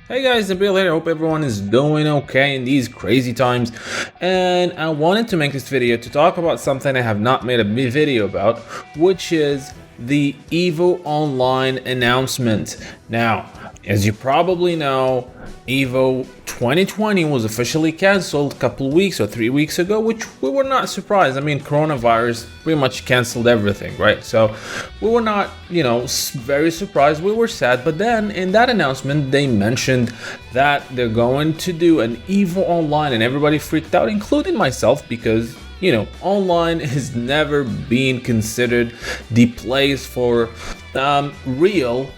Hey guys, it's Bill here. I hope everyone is doing okay in these crazy times. And I wanted to make this video to talk about something I have not made a video about, which is the EVO Online announcement. Now, as you probably know, EVO 2020 was officially cancelled a couple weeks or 3 weeks ago, which we were not surprised. I mean, coronavirus pretty much canceled everything, right? So we were not, very surprised. We were sad. But then in that announcement, they mentioned that they're going to do an EVO Online, and everybody freaked out, including myself, because online has never been considered the place for real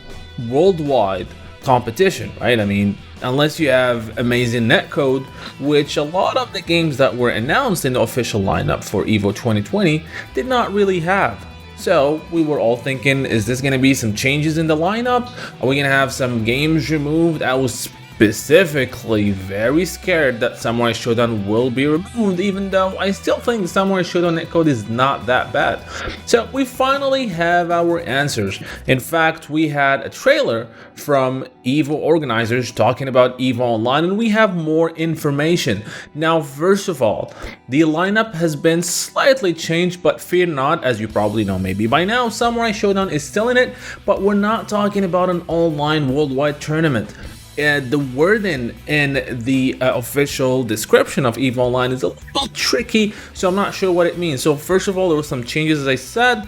worldwide competition, right? I mean, unless you have amazing netcode, which a lot of the games that were announced in the official lineup for EVO 2020 did not really have. So we were all thinking, is this going to be some changes in the lineup? Are we going to have some games removed? I was specifically very scared that Samurai Shodown will be removed, even though I still think Samurai Shodown netcode is not that bad. So we finally have our answers. In fact, we had a trailer from EVO organizers talking about EVO Online, and we have more information. Now, first of all, the lineup has been slightly changed, but fear not, as you probably know maybe by now, Samurai Shodown is still in it, but we're not talking about an online worldwide tournament. The wording in the official description of EVO Online is a little tricky, so I'm not sure what it means. So first of all, there were some changes, as I said.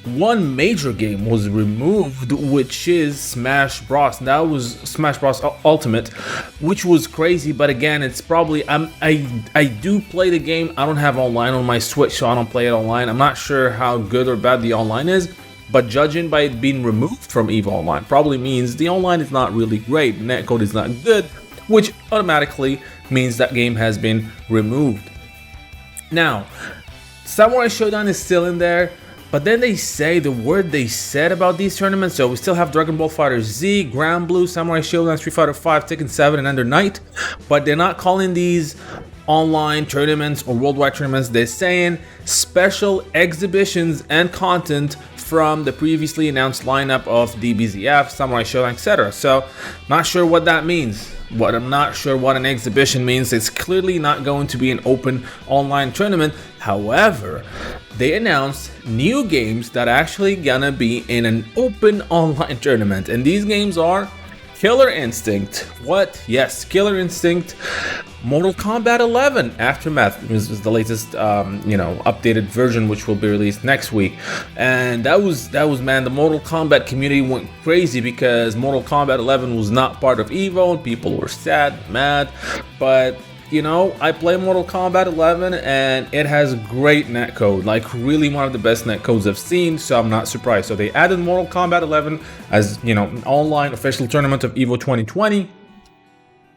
One major game was removed, which is Smash Bros. That was Smash Bros. Ultimate, which was crazy. But again, it's probably I do play the game. I don't have online on my Switch, so I don't play it online. I'm not sure how good or bad the online is. But judging by it being removed from EVO Online probably means the online is not really great, netcode is not good, which automatically means that game has been removed. Now, Samurai Shodown is still in there, but then they say the word they said about these tournaments, so we still have Dragon Ball FighterZ, Grand Blue, Samurai Shodown, Street Fighter V, Tekken 7, and Under Night, but they're not calling these online tournaments or worldwide tournaments. They're saying special exhibitions and content from the previously announced lineup of DBZF, Samurai Shodown, etc. So, not sure what that means. I'm not sure what an exhibition means. It's clearly not going to be an open online tournament. However, they announced new games that are actually gonna be in an open online tournament, and these games are Killer Instinct. What? Yes, Killer Instinct. Mortal Kombat 11 Aftermath is the latest, updated version, which will be released next week. And that was man, the Mortal Kombat community went crazy because Mortal Kombat 11 was not part of EVO, and people were sad, mad. But I play Mortal Kombat 11 and it has great netcode, like really one of the best netcodes I've seen, so I'm not surprised. So they added Mortal Kombat 11 as, an online official tournament of EVO 2020.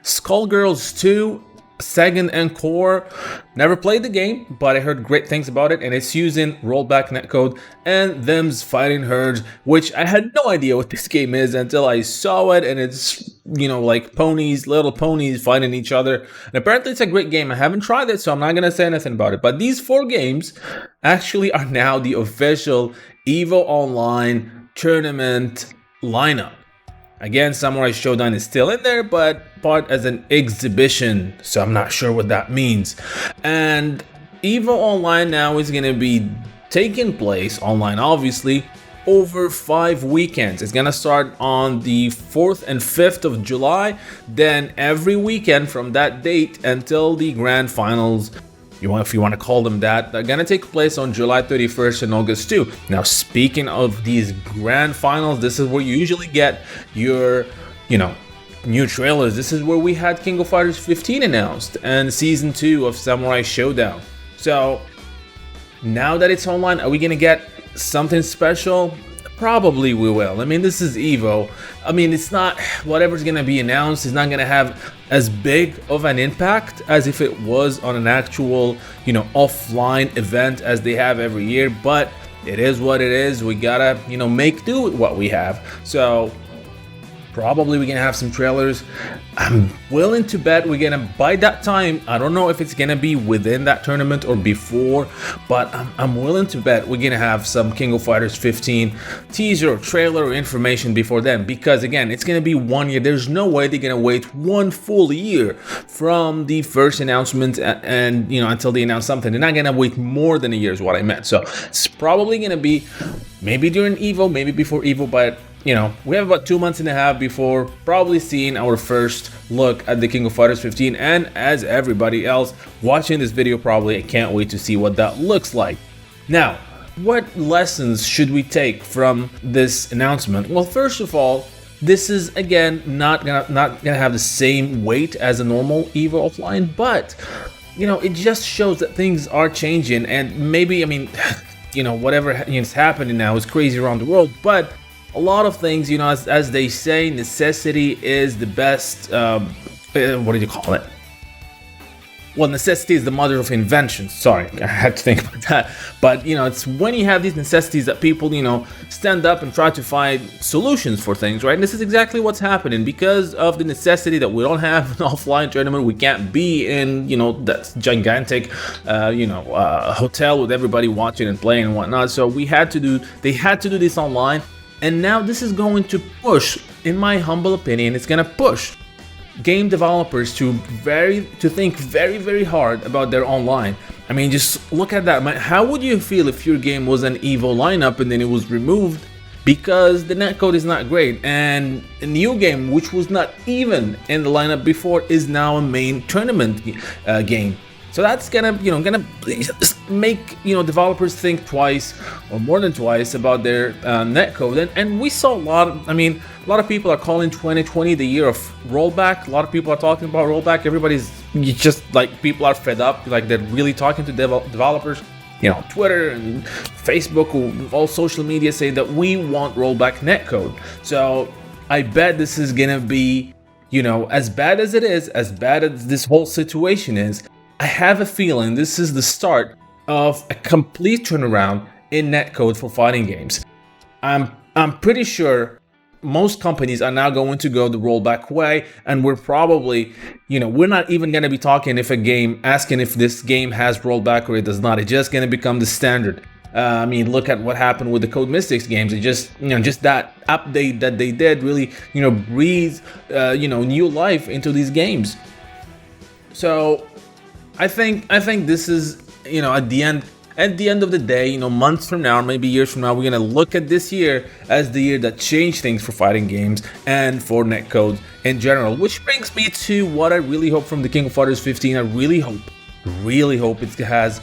Skullgirls 2 Second Encore. Never played the game, but I heard great things about it, and it's using rollback netcode and them's fighting herds, which I had no idea what this game is until I saw it, and it's like ponies, little ponies fighting each other. And apparently it's a great game. I haven't tried it, so I'm not gonna say anything about it. But these 4 games actually are now the official EVO Online tournament lineup. Again, Samurai Shodown is still in there, but part as an exhibition, so I'm not sure what that means. And EVO Online now is going to be taking place online, obviously, over 5 weekends. It's going to start on the 4th and 5th of July, then every weekend from that date until the grand finals, if you want to call them that, they're gonna take place on July 31st and August 2. Now, speaking of these grand finals, this is where you usually get your, new trailers. This is where we had King of Fighters 15 announced and season 2 of Samurai Shodown. So now that it's online, are we gonna get something special? Probably we will. I mean, this is EVO. I mean, it's not, whatever's gonna be announced is not gonna have as big of an impact as if it was on an actual, offline event as they have every year, but it is what it is. We gotta, make do with what we have. So Probably we're gonna have some trailers. I'm willing to bet we're gonna, by that time, I don't know if it's gonna be within that tournament or before, but I'm willing to bet we're gonna have some King of Fighters 15 teaser or trailer or information before then, because again, it's gonna be 1 year. There's no way they're gonna wait 1 full year from the first announcement and until they announce something. They're not gonna wait more than a year is what I meant. So it's probably gonna be maybe during EVO, maybe before EVO, but we have about 2 months and a half before probably seeing our first look at the King of Fighters 15. And as everybody else watching this video, probably I can't wait to see what that looks like. Now, what lessons should we take from this announcement? Well, first of all, this is again not gonna have the same weight as a normal EVO offline, but it just shows that things are changing. And maybe, whatever is happening now is crazy around the world, but a lot of things, as they say, necessity is the best, what do you call it? Well, necessity is the mother of invention. Sorry, I had to think about that. But, it's when you have these necessities that people, stand up and try to find solutions for things, right? And this is exactly what's happening. Because of the necessity that we don't have an offline tournament, we can't be in, that gigantic, hotel with everybody watching and playing and whatnot. So they had to do this online. And now this is going to push, in my humble opinion, it's going to push game developers to think very, very hard about their online. I mean, just look at that. How would you feel if your game was an EVO lineup and then it was removed because the netcode is not great, and a new game which was not even in the lineup before is now a main tournament game? So that's gonna make developers think twice or more than twice about their netcode. And we saw a lot of people are calling 2020 the year of rollback. A lot of people are talking about rollback. Everybody's just like, people are fed up. Like, they're really talking to developers. Twitter and Facebook, all social media saying that we want rollback netcode. So I bet this is gonna be, as bad as it is, as bad as this whole situation is, I have a feeling this is the start of a complete turnaround in netcode for fighting games. I'm pretty sure most companies are now going to go the rollback way, and we're probably, we're not even going to be talking asking if this game has rollback or it does not. It's just going to become the standard. Look at what happened with the Code Mystics games. It just, just that update that they did really, breathe, new life into these games. So I think this is, at the end of the day, months from now, or maybe years from now, we're gonna look at this year as the year that changed things for fighting games and for netcode in general. Which brings me to what I really hope from the King of Fighters 15. I really hope it has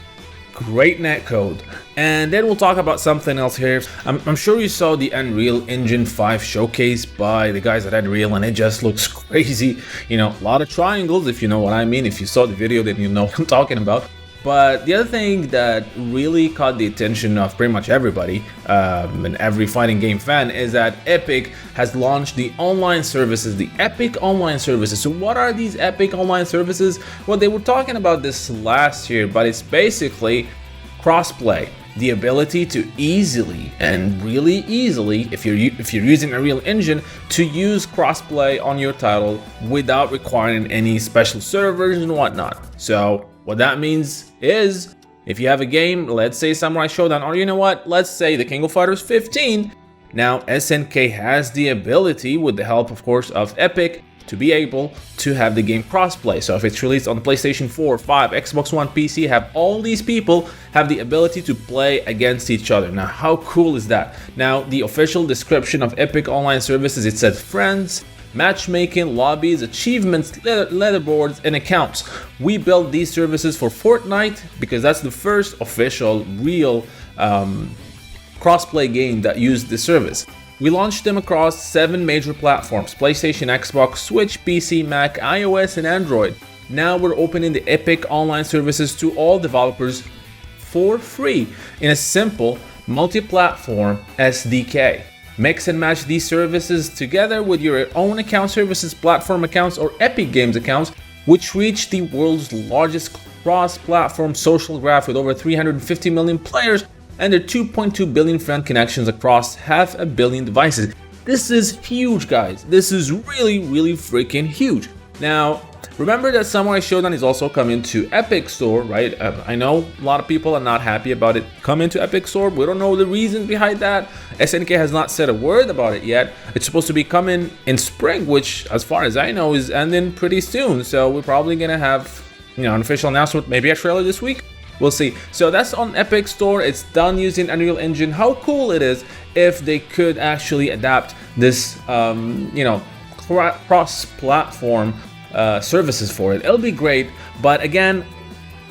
great netcode. And then we'll talk about something else here. I'm sure you saw the Unreal Engine 5 showcase by the guys at Unreal, and it just looks crazy. A lot of triangles, if you know what I mean. If you saw the video, then you know what I'm talking about. But the other thing that really caught the attention of pretty much everybody and every fighting game fan is that Epic has launched the online services, the Epic Online Services. So what are these Epic Online Services? Well, they were talking about this last year, but it's basically crossplay. The ability to easily and really easily, if you're using a Unreal Engine, to use crossplay on your title without requiring any special servers and whatnot. So what that means is, if you have a game, let's say Samurai Showdown, or let's say the King of Fighters 15, now SNK has the ability, with the help of course of Epic, to be able to have the game crossplay. So if it's released on PlayStation 4, 5, Xbox One, PC, have all these people have the ability to play against each other. Now, how cool is that? Now, the official description of Epic Online Services, it said friends, matchmaking, lobbies, achievements, leaderboards, and accounts. We built these services for Fortnite because that's the first official, real crossplay game that used the service. We launched them across 7 major platforms: PlayStation, Xbox, Switch, PC, Mac, iOS, and Android. Now we're opening the Epic Online Services to all developers for free in a simple multi-platform SDK. Mix and match these services together with your own account services, platform accounts, or Epic Games accounts, which reach the world's largest cross-platform social graph with over 350 million players and their 2.2 billion friend connections across 500 million devices. This is huge, guys. This is really, really freaking huge. Now, remember that Samurai Shodown is also coming to Epic Store, right? I know a lot of people are not happy about it coming to Epic Store. We don't know the reasons behind that. SNK has not said a word about it yet. It's supposed to be coming in spring, which, as far as I know, is ending pretty soon. So we're probably gonna have, you know, an official announcement, maybe a trailer this week. We'll see. So that's on Epic Store. It's done using Unreal Engine. How cool it is if they could actually adapt this, you know, cross-platform services for it. It'll be great, but again,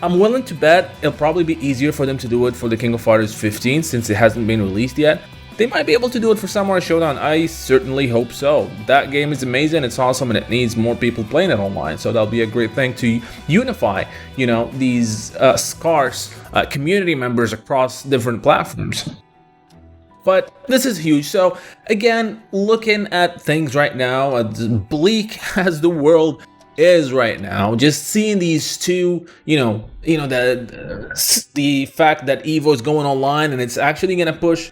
I'm willing to bet it'll probably be easier for them to do it for the King of Fighters 15 since it hasn't been released yet. They might be able to do it for Samurai Shodown. I certainly hope so. That game is amazing, it's awesome, and it needs more people playing it online. So that'll be a great thing to unify, you know, these scarce community members across different platforms. But this is huge. So again, looking at things right now, as bleak as the world is right now, just seeing these two, the fact that EVO is going online and it's actually going to push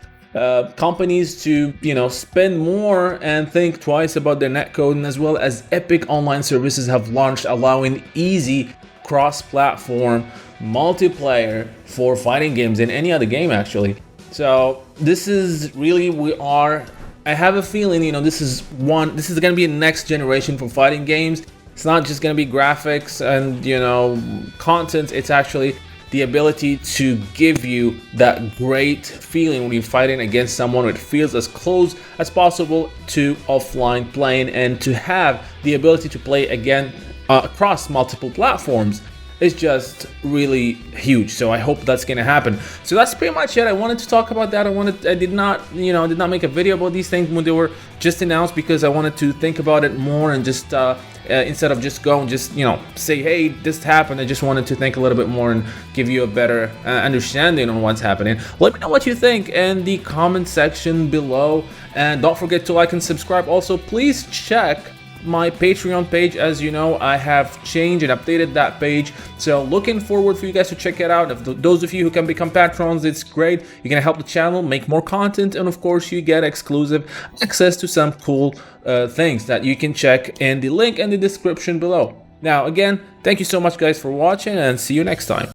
companies to, spend more and think twice about their netcode, and as well as Epic online services have launched, allowing easy cross-platform multiplayer for fighting games in any other game actually. So this is really, I have a feeling, this is going to be a next generation for fighting games. It's not just going to be graphics and, content. It's actually the ability to give you that great feeling when you're fighting against someone. It feels as close as possible to offline playing, and to have the ability to play again across multiple platforms is just really huge. So I hope that's gonna happen. So that's pretty much it. I wanted to talk about that. I did not make a video about these things when they were just announced, because I wanted to think about it more and just instead of just go and just say, hey, this happened. I just wanted to think a little bit more and give you a better understanding on what's happening. Let me know what you think in the comment section below, and don't forget to like and subscribe. Also, please check my Patreon page. As you know, I have changed and updated that page, so looking forward for you guys to check it out. If those of you who can become patrons, it's great. You're gonna help the channel make more content, and of course you get exclusive access to some cool things that you can check in the link in the description below. Now again, thank you so much guys for watching, and see you next time.